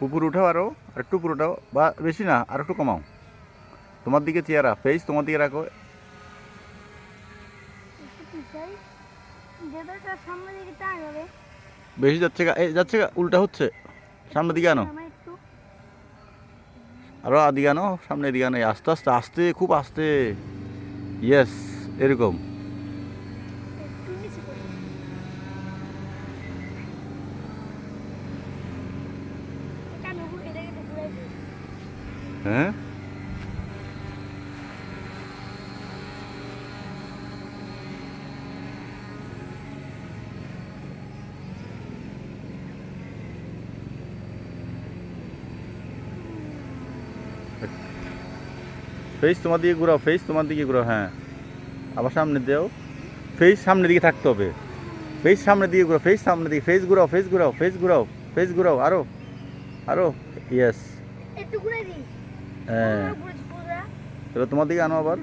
উপর উঠাও, আরও একটু উপর উঠাও, বা বেশি না, আর একটু কমাও। তোমার দিকে চেহারা, ফেস তোমার দিকে রাখো। বেশি যাচ্ছে গা, এই যাচ্ছে গা, উল্টা হচ্ছে। সামনের দিকে আনো, আরো দিকে আনো, সামনে দিকে আনো, আস্তে আস্তে আস্তে, খুব আস্তে। ইয়েস, এরকম। হ্যাঁ, ফেস তোমার দিকে ঘুরাও, ফেস তোমার দিকে ঘুরাও, হ্যাঁ। আবার সামনে দাও, ফেস সামনের দিকে থাকতে হবে। ফেস সামনের দিকে ঘুরাও, ফেস সামনের দিকে, ফেস ঘুরাও, ফেস ঘুরাও, ফেস ঘুরাও, ফেস ঘুরাও, আরো আরো। ইয়েস, হ্যাঁ। এবার তোমার দিকে আনো আবার।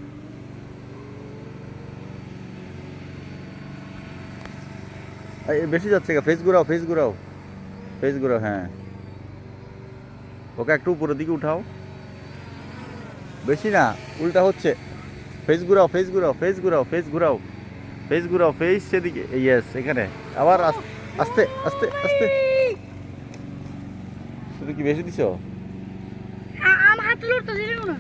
বেশি যাচ্ছে গা, ফেস ঘুরাও, ফেস ঘুরাও, ফেস ঘুরাও, হ্যাঁ। ওকে একটু উপরের দিকে উঠাও, বেশি না, উল্টা হচ্ছে। ফেস ঘুরাও, ফেস ঘুরাও, ফেস ঘুরাও, ফেস ঘুরাও, ফেস ঘুরাও, ফেস সেদিকে, ইয়েস, এখানে। আবার আস্তে আস্তে আস্তে। তুমি কি বেশি দিছো? আমার হাত লড়তেছিল না।